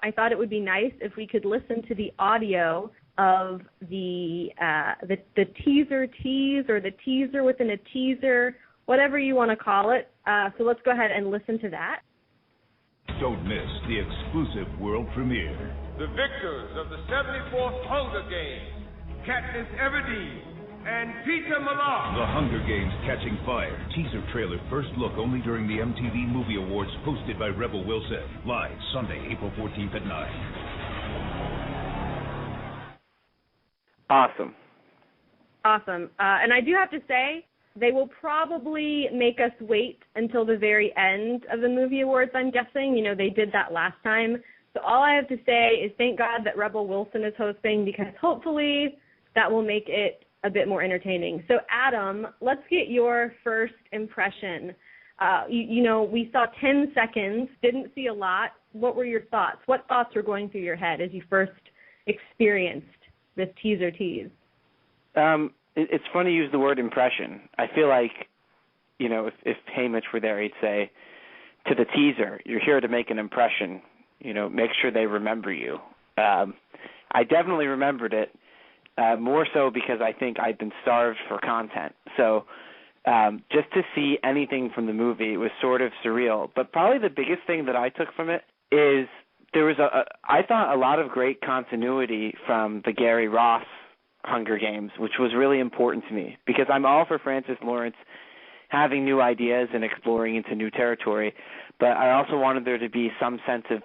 I thought it would be nice if we could listen to the audio of the teaser tease, or the teaser within a teaser, whatever you want to call it. So let's go ahead and listen to that. Don't miss the exclusive world premiere. The victors of the 74th Hunger Games, Katniss Everdeen and Peter Millar. The Hunger Games Catching Fire. Teaser trailer first look only during the MTV Movie Awards, hosted by Rebel Wilson. Live Sunday, April 14th at 9. Awesome. And I do have to say, they will probably make us wait until the very end of the movie awards, I'm guessing. You know, they did that last time. So all I have to say is thank God that Rebel Wilson is hosting, because hopefully that will make it a bit more entertaining. So Adam, let's get your first impression. You know, we saw 10 seconds, didn't see a lot. What were your thoughts? What thoughts were going through your head as you first experienced this teaser tease? It's funny you use the word impression. I feel like, you know, if Haymitch were there, he'd say to the teaser, you're here to make an impression. You know, make sure they remember you. I definitely remembered it, more so because I think I'd been starved for content. So just to see anything from the movie was sort of surreal. But probably the biggest thing that I took from it is there was I thought a lot of great continuity from the Gary Ross Hunger Games, which was really important to me, because I'm all for Francis Lawrence having new ideas and exploring into new territory, but I also wanted there to be some sense of,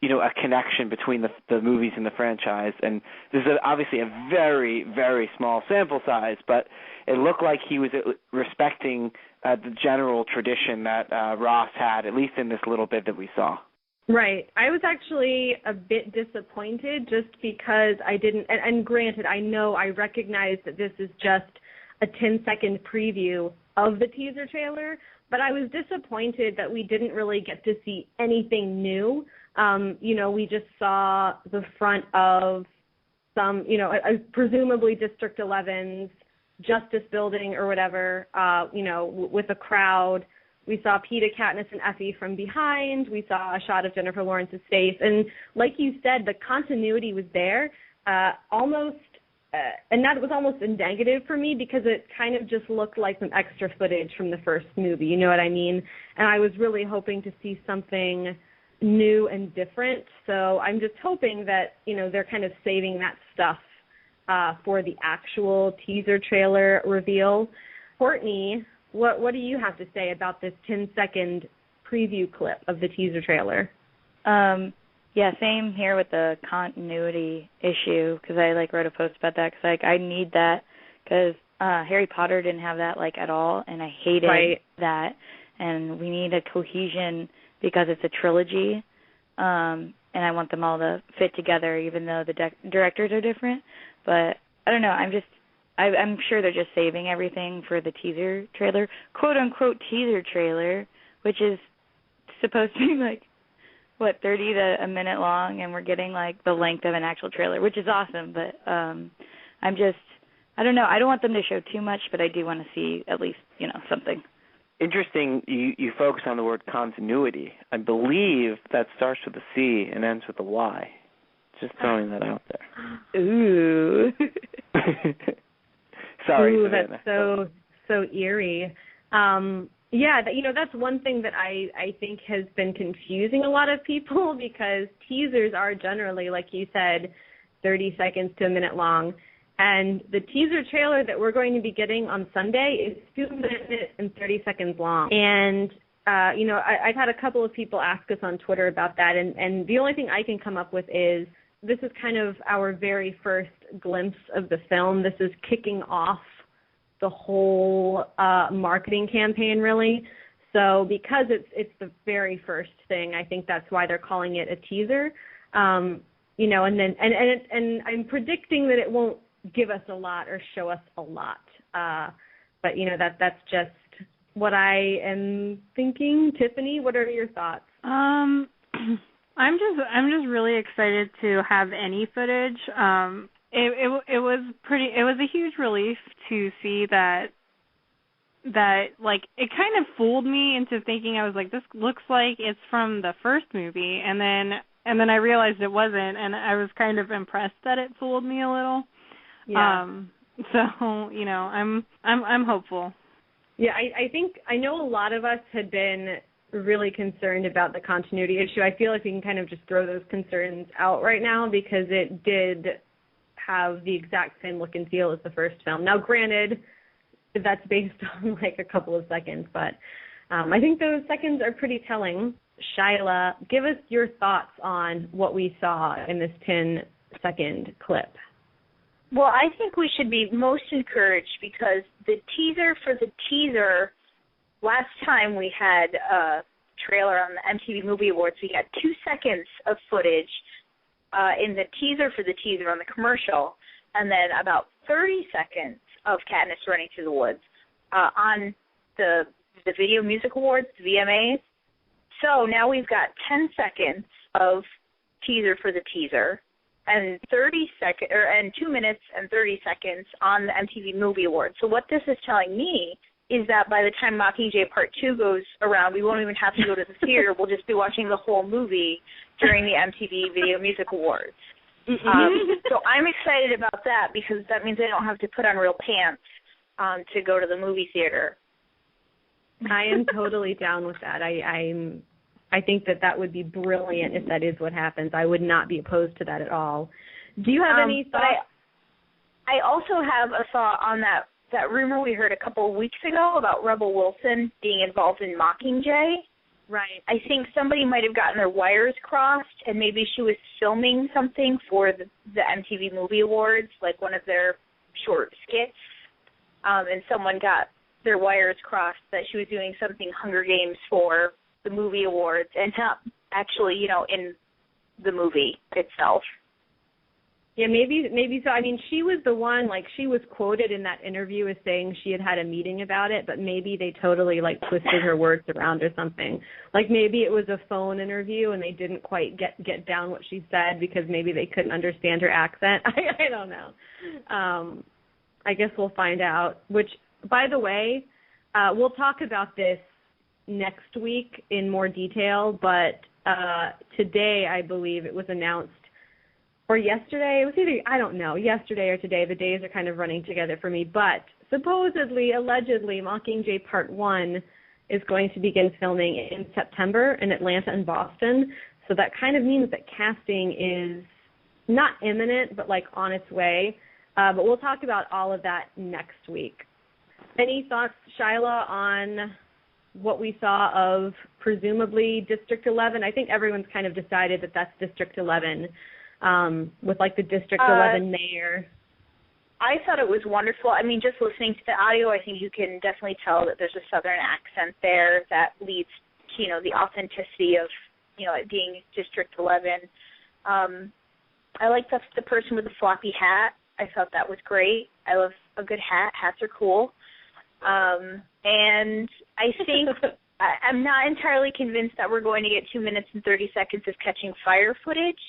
you know, a connection between the movies and the franchise. And this is obviously a very, very small sample size, but it looked like he was respecting the general tradition that Ross had, at least in this little bit that we saw. Right. I was actually a bit disappointed just because I didn't, and granted, I know I recognize that this is just a 10-second preview of the teaser trailer, but I was disappointed that we didn't really get to see anything new. You know, we just saw the front of some, you know, presumably District 11's Justice Building or whatever, you know, with a crowd. We saw Peeta, Katniss, and Effie from behind. We saw a shot of Jennifer Lawrence's face. And like you said, the continuity was there, almost, and that was almost a negative for me, because it kind of just looked like some extra footage from the first movie, you know what I mean? And I was really hoping to see something new and different. So I'm just hoping that, you know, they're kind of saving that stuff for the actual teaser trailer reveal. Courtney, what do you have to say about this 10-second preview clip of the teaser trailer? Yeah, same here with the continuity issue, because I wrote a post about that, because I need that, because Harry Potter didn't have that at all, and I hated that, and we need a cohesion because it's a trilogy, and I want them all to fit together, even though the directors are different. But I don't know, I'm sure they're just saving everything for the teaser trailer, quote-unquote teaser trailer, which is supposed to be 30 to a minute long, and we're getting the length of an actual trailer, which is awesome. But I don't know. I don't want them to show too much, but I do want to see at least, something. Interesting, you focus on the word continuity. I believe that starts with a C and ends with a Y. Just throwing that out there. Ooh. Sorry, Ooh, Savannah. That's so eerie. Yeah, that's one thing that I think has been confusing a lot of people, because teasers are generally, like you said, 30 seconds to a minute long. And the teaser trailer that we're going to be getting on Sunday is 2 minutes and 30 seconds long. And, I've had a couple of people ask us on Twitter about that, and the only thing I can come up with is this is kind of our very first glimpse of the film. This is kicking off the whole marketing campaign, really. So because it's the very first thing, I think that's why they're calling it a teaser. And I'm predicting that it won't give us a lot or show us a lot. But that's just what I am thinking. Tiffany, what are your thoughts? I'm just really excited to have any footage. It was a huge relief to see that it kind of fooled me into thinking, I was like, this looks like it's from the first movie, and then and then I realized it wasn't, and I was kind of impressed that it fooled me a little. Yeah. So, you know, I'm hopeful. Yeah, I know a lot of us had been really concerned about the continuity issue. I feel like we can kind of just throw those concerns out right now because it did have the exact same look and feel as the first film. Now, granted, that's based on like a couple of seconds, but I think those seconds are pretty telling. Shyla, give us your thoughts on what we saw in this 10-second clip. Well, I think we should be most encouraged because the teaser for the teaser, last time we had a trailer on the MTV Movie Awards, we got 2 seconds of footage in the teaser for the teaser on the commercial, and then about 30 seconds of Katniss running through the woods on the Video Music Awards, the VMAs. So now we've got 10 seconds of teaser for the teaser, and 2 minutes and 30 seconds on the MTV Movie Awards. So what this is telling me is that by the time Mockingjay Part 2 goes around, we won't even have to go to the theater. We'll just be watching the whole movie during the MTV Video Music Awards. So I'm excited about that because that means I don't have to put on real pants to go to the movie theater. I am totally down with that. I think that would be brilliant if that is what happens. I would not be opposed to that at all. Do you have any thoughts? I also have a thought on that rumor we heard a couple of weeks ago about Rebel Wilson being involved in Mockingjay. Right. I think somebody might have gotten their wires crossed, and maybe she was filming something for the MTV Movie Awards, like one of their short skits, and someone got their wires crossed that she was doing something Hunger Games for the movie awards and not actually, you know, in the movie itself. Yeah, maybe so. I mean, she was the one, like, she was quoted in that interview as saying she had a meeting about it, but maybe they totally, like, twisted her words around or something. Like, maybe it was a phone interview and they didn't quite get down what she said because maybe they couldn't understand her accent. I don't know. I guess we'll find out, which, by the way, we'll talk about this next week in more detail, but today, I believe it was announced, or yesterday, it was either, I don't know, yesterday or today, the days are kind of running together for me, but supposedly, allegedly, Mockingjay Part 1 is going to begin filming in September in Atlanta and Boston, so that kind of means that casting is not imminent, but like on its way, but we'll talk about all of that next week. Any thoughts, Shyla, on what we saw of presumably District 11? I think everyone's kind of decided that that's District 11, with like the District 11 mayor. I thought it was wonderful. I mean, just listening to the audio, I think you can definitely tell that there's a Southern accent there that leads to, you know, the authenticity of, you know, it being District 11. I like the person with the floppy hat. I thought that was great. I love a good hat. Hats are cool. And I think I'm not entirely convinced that we're going to get 2 minutes and 30 seconds of catching fire footage.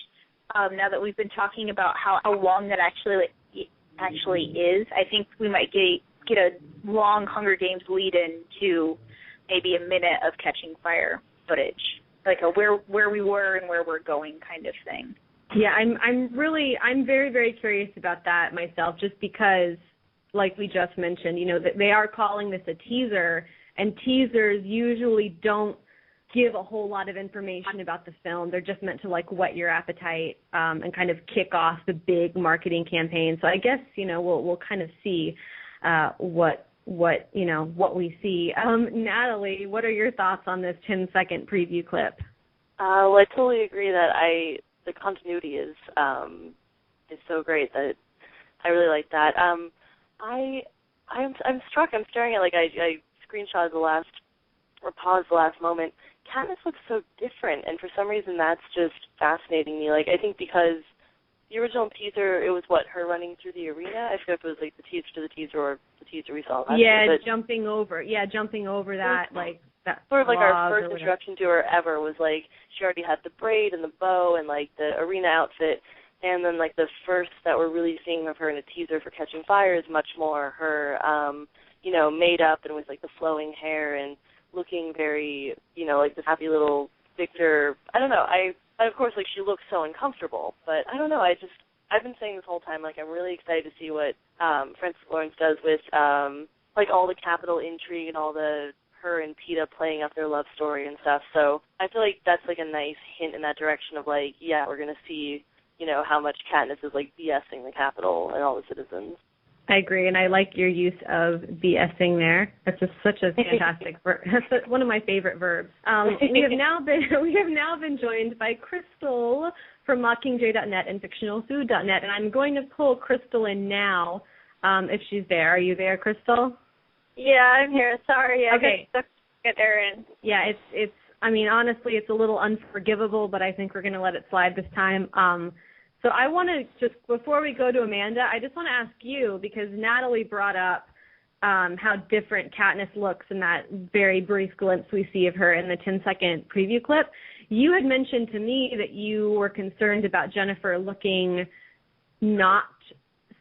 Now that we've been talking about how long that actually is, I think we might get a long Hunger Games lead-in to maybe a minute of catching fire footage, like a where we were and where we're going kind of thing. Yeah, I'm very, very curious about that myself, just because, like we just mentioned, you know, that they are calling this a teaser, and teasers usually don't give a whole lot of information about the film. They're just meant to, like, whet your appetite and kind of kick off the big marketing campaign. So I guess, you know, we'll kind of see what we see. Natalie, what are your thoughts on this 10-second preview clip? Well, I totally agree that the continuity is so great that I really like that. I'm struck. I'm staring at, like, I screenshotted paused the last moment. Katniss looks so different, and for some reason that's just fascinating me. Like, I think because the original teaser, it was her running through the arena. I forget if it was like the teaser to the teaser or the teaser we saw last year. Jumping over that, like that. Sort of like our first introduction to her ever was like she already had the braid and the bow and like the arena outfit, and then like the first that we're really seeing of her in a teaser for Catching Fire is much more her, made up and with like the flowing hair and looking very, like this happy little Victor. I don't know. And of course, like, she looks so uncomfortable. But I don't know. I've been saying this whole time, like, I'm really excited to see what Francis Lawrence does with, like, all the Capitol intrigue and all the her and Peeta playing up their love story and stuff. So I feel like that's, like, a nice hint in that direction of, like, yeah, we're going to see, you know, how much Katniss is, like, BSing the Capitol and all the citizens. I agree, and I like your use of BSing there. That's just such a fantastic verb. That's one of my favorite verbs. We have now been joined by Crystal from Mockingjay.net and FictionalFood.net, and I'm going to pull Crystal in now if she's there. Are you there, Crystal? Yeah, I'm here. Sorry, I got stuck at Erin. Yeah, it's. I mean, honestly, it's a little unforgivable, but I think we're going to let it slide this time. So I want to just, before we go to Amanda, I just want to ask you, because Natalie brought up how different Katniss looks in that very brief glimpse we see of her in the 10-second preview clip. You had mentioned to me that you were concerned about Jennifer looking not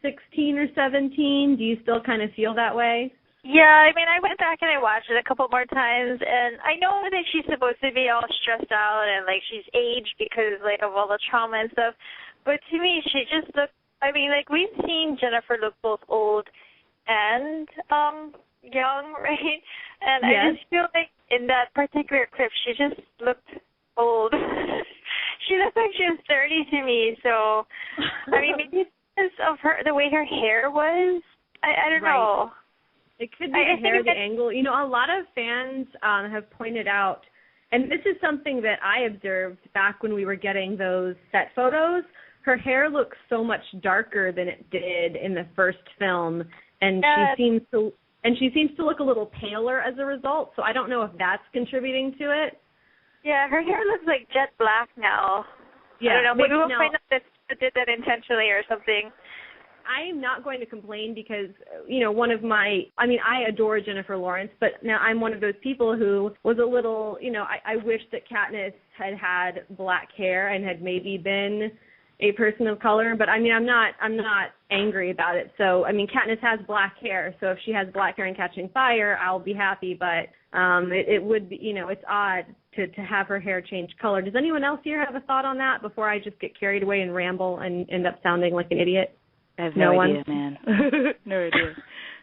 16 or 17. Do you still kind of feel that way? Yeah, I mean, I went back and I watched it a couple more times, and I know that she's supposed to be all stressed out and, like, she's aged because, like, of all the trauma and stuff. But to me, she just looked, I mean, like, we've seen Jennifer look both old and young, right? And yes. I just feel like in that particular clip, she just looked old. She looked like she was 30 to me. So, I mean, maybe because of the way her hair was. I don't know. It could be the hair, the angle. You know, a lot of fans have pointed out, and this is something that I observed back when we were getting those set photos. Her hair looks so much darker than it did in the first film, and she seems to look a little paler as a result. So I don't know if that's contributing to it. Yeah, her hair looks like jet black now. Yeah, I don't know. Maybe we'll find out that I did that intentionally or something. I'm not going to complain because, you know, I adore Jennifer Lawrence, but now I'm one of those people who was a little, you know, I wish that Katniss had black hair and had maybe been a person of color, but I mean, I'm not angry about it. So, I mean, Katniss has black hair, so if she has black hair in Catching Fire, I'll be happy, but it would be, you know, it's odd to have her hair change color. Does anyone else here have a thought on that before I just get carried away and ramble and end up sounding like an idiot? I have no idea, man. No idea.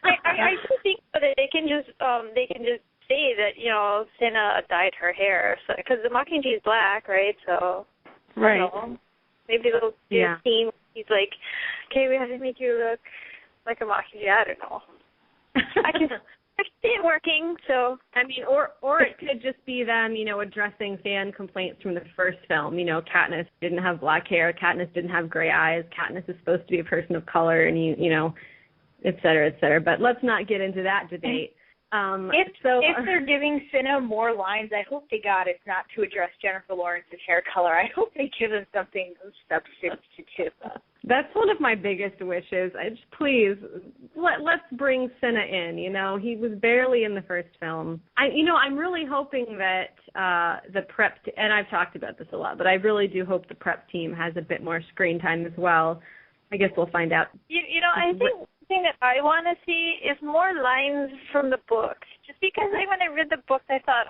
I do think that they can just say that, you know, Cinna dyed her hair, so because the Mockingjay is black, right? So right. You know, maybe they'll do a scene. He's like, okay, we have to make you look like a Mockingjay. I don't know. I can see it working. So I mean, or it could just be them, you know, addressing fan complaints from the first film. You know, Katniss didn't have black hair. Katniss didn't have gray eyes. Katniss is supposed to be a person of color, and you know, et cetera, et cetera. But let's not get into that debate. If they're giving Cinna more lines, I hope they got it not to address Jennifer Lawrence's hair color. I hope they give them something substantive to do. That's one of my biggest wishes. Please, let's bring Cinna in. You know, he was barely in the first film. I'm really hoping that the prep, and I've talked about this a lot, but I really do hope the prep team has a bit more screen time as well. I guess we'll find out. You know, I think the thing that I want to see is more lines from the book. Just because when I read the book, I thought,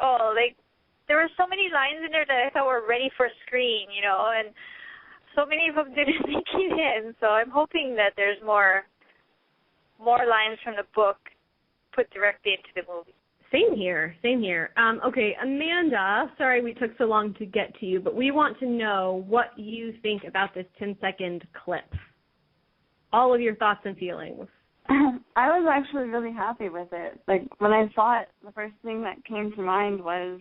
there were so many lines in there that I thought were ready for screen, you know, and so many of them didn't make it in. So I'm hoping that there's more lines from the book put directly into the movie. Same here. Okay, Amanda, sorry we took so long to get to you, but we want to know what you think about this 10-second clip. All of your thoughts and feelings. I was actually really happy with it. Like, when I saw it, the first thing that came to mind was,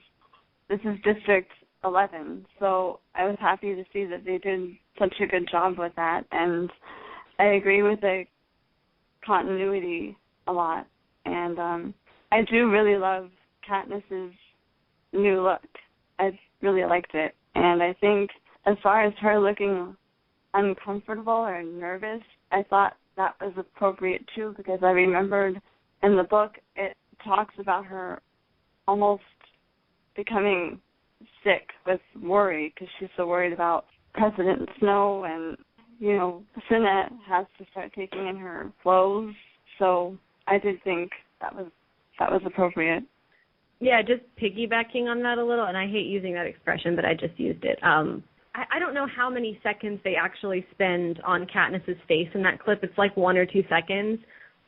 this is District 11. So I was happy to see that they did such a good job with that. And I agree with the continuity a lot. And I do really love Katniss's new look. I really liked it. And I think as far as her looking uncomfortable or nervous, I thought that was appropriate too, because I remembered in the book it talks about her almost becoming sick with worry because she's so worried about President Snow, and you know, Cinna has to start taking in her clothes. So I did think that was appropriate. Yeah, just piggybacking on that a little, and I hate using that expression, but I just used it. I don't know how many seconds they actually spend on Katniss's face in that clip. It's like 1 or 2 seconds.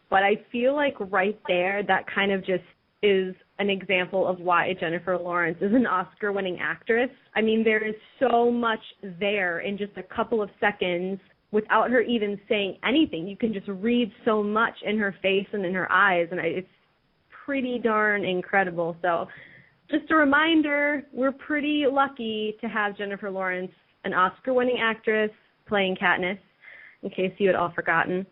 But I feel like right there, that kind of just is an example of why Jennifer Lawrence is an Oscar-winning actress. I mean, there is so much there in just a couple of seconds without her even saying anything. You can just read so much in her face and in her eyes, and it's pretty darn incredible. So just a reminder, we're pretty lucky to have Jennifer Lawrence, an Oscar-winning actress, playing Katniss, in case you had all forgotten.